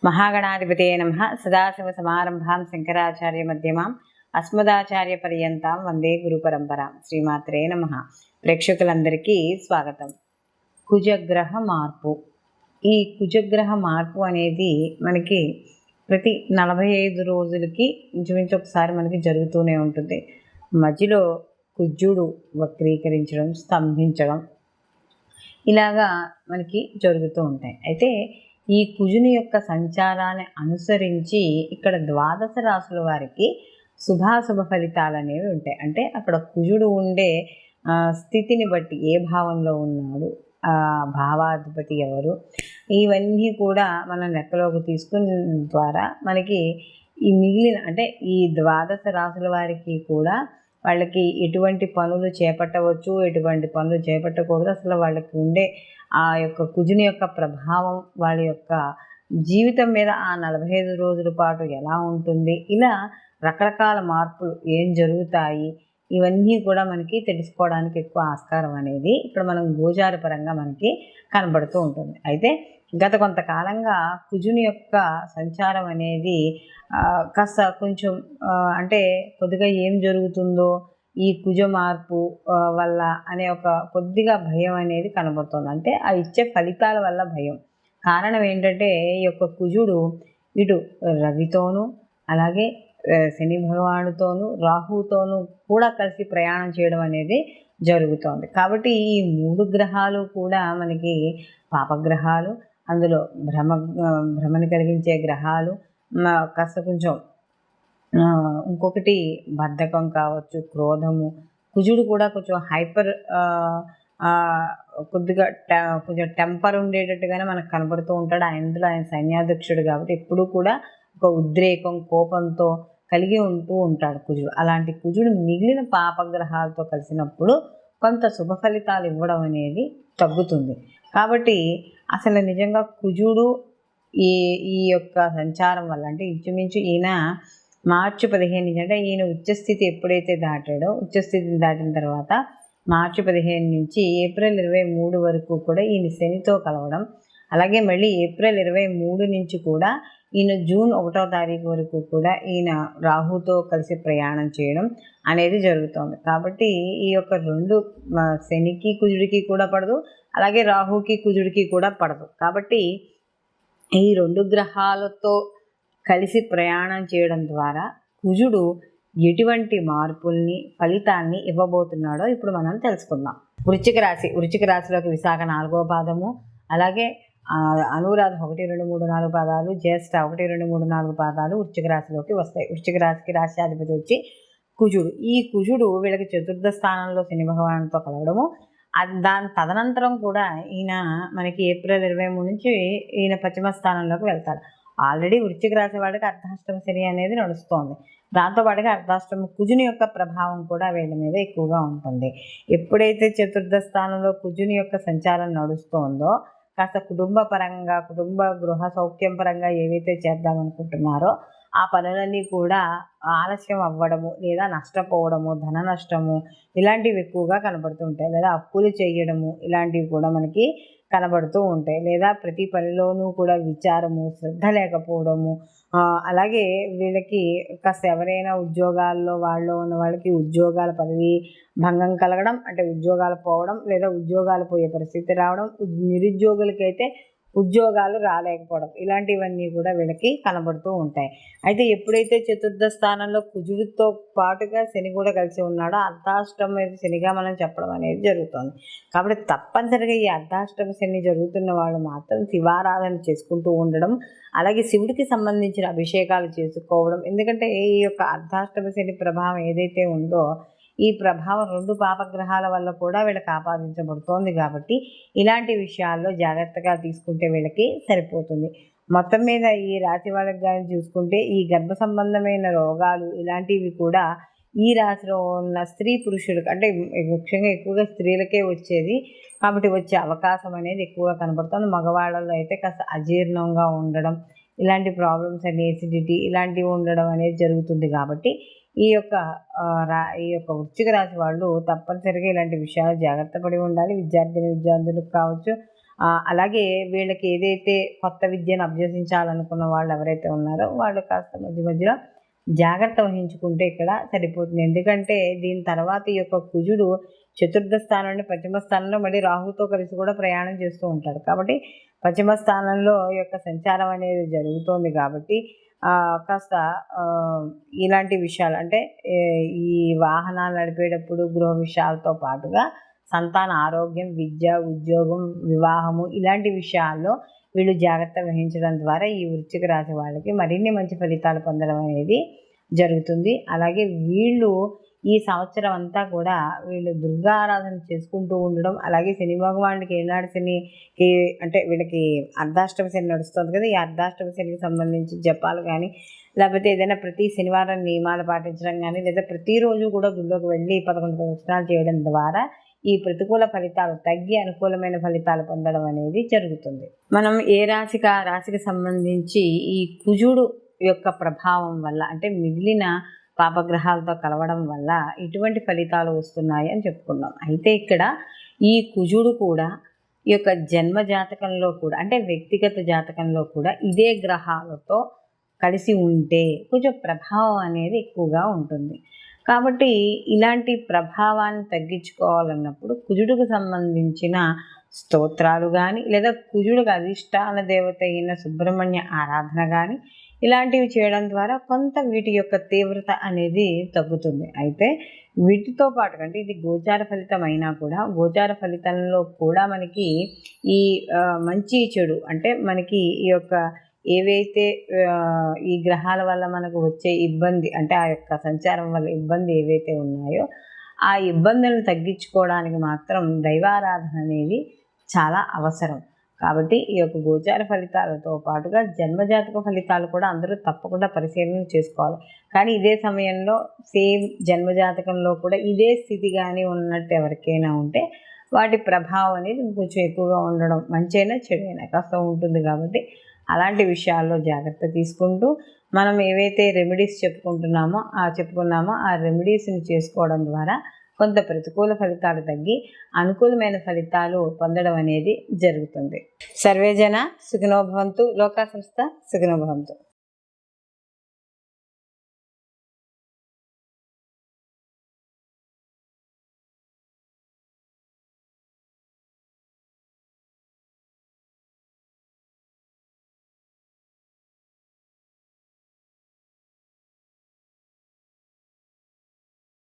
महागणाधिपतये नमः। सदाशिवसमारम्भां शंकराचार्यमध्यमाम् अस्मदाचार्यपर्यन्तां వందే గురుపరంపరాం. శ్రీమాత్రే నమః. ప్రేక్షకులందరికీ స్వాగతం. కుజగ్రహ మార్పు. ఈ కుజగ్రహ మార్పు అనేది మనకి ప్రతి 45 రోజులకి ఇంచుమించు ఒకసారి మనకి జరుగుతూనే ఉంటుంది. మధ్యలో కుజుడు వక్రీకరించడం, స్తంభించడం ఇలాగా మనకి జరుగుతూ ఉంటాయి. అయితే ఈ కుజుని యొక్క సంచారాన్ని అనుసరించి ఇక్కడ ద్వాదశ రాశుల వారికి శుభాశుభ ఫలితాలు అనేవి ఉంటాయి. అంటే అక్కడ కుజుడు ఉండే స్థితిని బట్టి ఏ భావంలో ఉన్నాడు, ఆ భావాధిపతి ఎవరు, ఇవన్నీ కూడా మనం లెక్కలోకి తీసుకున్న ద్వారా మనకి ఈ మిగిలిన అంటే ఈ ద్వాదశ రాశుల వారికి కూడా వాళ్ళకి ఎటువంటి పనులు చేపట్టవచ్చు, ఎటువంటి పనులు చేపట్టకూడదు, అసలు వాళ్ళకి ఉండే ఆ యొక్క కుజుని యొక్క ప్రభావం వాళ్ళ యొక్క జీవితం మీద ఆ 45 రోజుల పాటు ఎలా ఉంటుంది, ఇలా రకరకాల మార్పులు ఏం జరుగుతాయి, ఇవన్నీ కూడా మనకి తెలుసుకోవడానికి ఎక్కువ ఆస్కారం అనేది ఇక్కడ మనం గోచార పరంగా మనకి కనబడుతూ ఉంటుంది. అయితే గత కొంతకాలంగా కుజుని యొక్క సంచారం అనేది కాస్త కొంచెం అంటే కొద్దిగా ఏం జరుగుతుందో ఈ కుజ మార్పు వల్ల అనే ఒక కొద్దిగా భయం అనేది కనబడుతుంది. అంటే ఆ ఇచ్చే ఫలితాల వల్ల భయం. కారణం ఏంటంటే ఈ యొక్క కుజుడు ఇటు రవితోనూ అలాగే శని భగవానుతోనూ రాహుతోనూ కూడా కలిసి ప్రయాణం చేయడం అనేది జరుగుతోంది. కాబట్టి ఈ 3 గ్రహాలు కూడా మనకి పాపగ్రహాలు, అందులో భ్రమని కలిగించే గ్రహాలు, కాస్త కొంచెం ఇంకొకటి బద్ధకం కావచ్చు, క్రోధము. కుజుడు కూడా కొంచెం హైపర్ కొద్దిగా కొంచెం టెంపర్ ఉండేటట్టుగానే మనకు కనబడుతూ ఉంటాడు. ఆయన సైన్యాధ్యక్షుడు కాబట్టి ఎప్పుడూ కూడా ఒక ఉద్రేకం, కోపంతో కలిగి ఉంటూ ఉంటాడు కుజుడు. అలాంటి కుజుడు మిగిలిన పాపగ్రహాలతో కలిసినప్పుడు కొంత శుభ ఫలితాలు ఇవ్వడం అనేది తగ్గుతుంది. కాబట్టి అసలు నిజంగా కుజుడు ఈ యొక్క సంచారం వల్ల అంటే ఇంచుమించు ఈయన మార్చి 15 నుంచి అంటే ఈయన ఉచ్చస్థితి ఎప్పుడైతే దాటాడో, ఉచ్చస్థితిని దాటిన తర్వాత మార్చి 15 నుంచి ఏప్రిల్ 23 వరకు కూడా ఈయన శనితో కలవడం, అలాగే మళ్ళీ ఏప్రిల్ 23 నుంచి కూడా ఈయన జూన్ 1వ తారీఖు వరకు కూడా ఈయన రాహుతో కలిసి ప్రయాణం చేయడం అనేది జరుగుతుంది. కాబట్టి ఈ యొక్క 2 శనికి కుజుడికి కూడా పడదు, అలాగే రాహుకి కుజుడికి కూడా పడదు. కాబట్టి ఈ 2 గ్రహాలతో కలిసి ప్రయాణం చేయడం ద్వారా కుజుడు ఎటువంటి మార్పుల్ని, ఫలితాన్ని ఇవ్వబోతున్నాడో ఇప్పుడు మనం తెలుసుకుందాం. వృశ్చిక రాశిలోకి విశాఖ 4వ పాదము, అలాగే అనురాధ 1, 2, 3, 4 పాదాలు, జ్యేష్ఠ 1, 2, 3, 4 పాదాలు వృశ్చిక రాశిలోకి వస్తాయి. వృశ్చిక రాశికి రాశ్యాధిపతి వచ్చి కుజుడు. ఈ కుజుడు వీళ్ళకి 4వ స్థానంలో శని భగవానుతో కలవడము, దాని తదనంతరం కూడా ఈయన మనకి ఏప్రిల్ 23 నుంచి ఈయన పశ్చిమ స్థానంలోకి వెళ్తాడు. ఆల్రెడీ వృశ్చిక రాశి వాళ్ళకి అర్ధాష్టమ శని అనేది నడుస్తోంది. దాంతోపాటుగా అర్ధాష్టమ కుజుని యొక్క ప్రభావం కూడా వీళ్ళ మీద ఎక్కువగా ఉంటుంది. ఎప్పుడైతే 4వ స్థానంలో కుజుని యొక్క సంచారం నడుస్తోందో కాస్త కుటుంబ పరంగా, గృహ సౌఖ్యం పరంగా ఏవైతే చేద్దామనుకుంటున్నారో ఆ పనులన్నీ కూడా ఆలస్యం అవ్వడము, లేదా నష్టపోవడము, ధన నష్టము ఇలాంటివి ఎక్కువగా కనబడుతూ ఉంటాయి. లేదా అప్పులు చేయడము ఇలాంటివి కూడా మనకి కనబడుతూ ఉంటాయి. లేదా ప్రతి పనిలోనూ కూడా విచారము, శ్రద్ధ లేకపోవడము, అలాగే వీళ్ళకి కాస్త ఎవరైనా ఉద్యోగాల్లో ఉన్న వాళ్ళకి ఉద్యోగాల పదవి భంగం కలగడం, అంటే ఉద్యోగాలు పోవడం, లేదా ఉద్యోగాలు పోయే పరిస్థితి రావడం, నిరుద్యోగులకైతే ఉద్యోగాలు రాలేకపోవడం, ఇలాంటివన్నీ కూడా వీళ్ళకి కనబడుతూ ఉంటాయి. అయితే ఎప్పుడైతే 4వ స్థానంలో కుజుడితో పాటుగా శని కూడా కలిసి ఉన్నాడో అర్ధాష్టమ శనిగా మనం చెప్పడం అనేది జరుగుతుంది. కాబట్టి తప్పనిసరిగా ఈ అర్ధాష్టమ శని జరుగుతున్న వాళ్ళు మాత్రం శివారాధన చేసుకుంటూ ఉండడం, అలాగే శివుడికి సంబంధించిన అభిషేకాలు చేసుకోవడం. ఎందుకంటే ఈ యొక్క అర్ధాష్టమ శని ప్రభావం ఏదైతే ఉందో ఈ ప్రభావం 2 పాపగ్రహాల వల్ల కూడా వీళ్ళకి ఆపాదించబడుతోంది. కాబట్టి ఇలాంటి విషయాల్లో జాగ్రత్తగా తీసుకుంటే వీళ్ళకి సరిపోతుంది. మొత్తం మీద ఈ రాశి వాళ్ళకి కానీ చూసుకుంటే ఈ గర్భ సంబంధమైన రోగాలు ఇలాంటివి కూడా ఈ రాశిలో ఉన్న స్త్రీ పురుషులకు అంటే ముఖ్యంగా ఎక్కువగా స్త్రీలకే వచ్చేది. కాబట్టి వచ్చే అవకాశం అనేది ఎక్కువగా కనబడుతుంది. మగవాళ్ళలో అయితే కాస్త అజీర్ణంగా ఉండడం, ఇలాంటి ప్రాబ్లమ్స్ అండ్ ఎసిడిటీ ఇలాంటివి ఉండడం అనేది జరుగుతుంది. కాబట్టి ఈ యొక్క వృశ్చిక రాశి వాళ్ళు తప్పనిసరిగా ఇలాంటి విషయాలు జాగ్రత్త పడి ఉండాలి. విద్యార్థులకు కావచ్చు, అలాగే వీళ్ళకి ఏదైతే కొత్త విద్యను అభ్యసించాలనుకున్న వాళ్ళు ఎవరైతే ఉన్నారో వాళ్ళు కాస్త మధ్య మధ్యలో జాగ్రత్త వహించుకుంటే ఇక్కడ సరిపోతుంది. ఎందుకంటే దీని తర్వాత ఈ యొక్క కుజుడు చతుర్థ స్థానం నుండి పంచమ స్థానంలో మళ్ళీ రాహుతో కలిసి కూడా ప్రయాణం చేస్తూ ఉంటాడు. కాబట్టి పంచమ స్థానంలో ఈ యొక్క సంచారం అనేది జరుగుతోంది కాబట్టి కాస్త ఇలాంటి విషయాలు అంటే ఈ వాహనాలు నడిపేటప్పుడు గృహ విషయాలతో పాటుగా సంతాన ఆరోగ్యం, విద్య, ఉద్యోగం, వివాహము ఇలాంటి విషయాల్లో వీళ్ళు జాగ్రత్త వహించడం ద్వారా ఈ వృశ్చిక రాశి వాళ్ళకి మరిన్ని మంచి ఫలితాలు పొందడం అనేది జరుగుతుంది. అలాగే వీళ్ళు ఈ సంవత్సరం అంతా కూడా వీళ్ళు దుర్గా ఆరాధన చేసుకుంటూ ఉండడం, అలాగే శని భగవానుడికి ఏనాడు శనికి అంటే వీళ్ళకి అర్ధాష్టమ శని నడుస్తుంది కదా, ఈ అర్ధాష్టమ శనికి సంబంధించి జపాలు కానీ లేకపోతే ఏదైనా ప్రతి శనివారం నియమాలు పాటించడం కానీ లేదా ప్రతిరోజు కూడా గుళ్ళోకి వెళ్ళి 11 ప్రదక్షిణాలు చేయడం ద్వారా ఈ ప్రతికూల ఫలితాలు తగ్గి అనుకూలమైన ఫలితాలు పొందడం అనేది జరుగుతుంది. మనం ఏ రాశికి ఆ రాశికి సంబంధించి ఈ కుజుడు యొక్క ప్రభావం వల్ల అంటే మిగిలిన పాపగ్రహాలతో కలవడం వల్ల ఇటువంటి ఫలితాలు వస్తున్నాయి అని చెప్పుకున్నాం. అయితే ఇక్కడ ఈ కుజుడు కూడా ఈ యొక్క జన్మ జాతకంలో కూడా అంటే వ్యక్తిగత జాతకంలో కూడా ఇదే గ్రహాలతో కలిసి ఉంటే కొంచెం ప్రభావం అనేది ఎక్కువగా ఉంటుంది. కాబట్టి ఇలాంటి ప్రభావాన్ని తగ్గించుకోవాలన్నప్పుడు కుజుడికి సంబంధించిన స్తోత్రాలు కానీ లేదా కుజుడికి అధిష్టాన దేవత అయిన సుబ్రహ్మణ్య ఆరాధన కానీ ఇలాంటివి చేయడం ద్వారా కొంత వీటి యొక్క తీవ్రత అనేది తగ్గుతుంది. అయితే వీటితో పాటు అంటే ఇది గోచార ఫలితం అయినా కూడా గోచార ఫలితంలో కూడా మనకి ఈ మంచి చెడు అంటే మనకి ఈ యొక్క ఏవైతే ఈ గ్రహాల వల్ల మనకు వచ్చే ఇబ్బంది అంటే ఆ యొక్క సంచారం వల్ల ఇబ్బంది ఏవైతే ఉన్నాయో ఆ ఇబ్బందులను తగ్గించుకోవడానికి మాత్రం దైవారాధన అనేది చాలా అవసరం. కాబట్టి ఈ యొక్క గోచార ఫలితాలతో పాటుగా జన్మజాతక ఫలితాలు కూడా అందరూ తప్పకుండా పరిశీలన చేసుకోవాలి. కానీ ఇదే సమయంలో సేమ్ జన్మజాతకంలో కూడా ఇదే స్థితి కానీ ఉన్నట్టు ఎవరికైనా ఉంటే వాటి ప్రభావం అనేది కొంచెం ఎక్కువగా ఉండడం మంచైనా చెడైనా కాస్త ఉంటుంది. కాబట్టి అలాంటి విషయాల్లో జాగ్రత్త తీసుకుంటూ మనం ఏవైతే రెమెడీస్ చెప్పుకున్నామో ఆ రెమెడీస్ని చేసుకోవడం ద్వారా కొంత ప్రతికూల ఫలితాలు తగ్గి అనుకూలమైన ఫలితాలు పొందడం అనేది జరుగుతుంది. సర్వేజన సుఖినో భవంతు. లోకా సంస్థ సుఖినో భవంతు.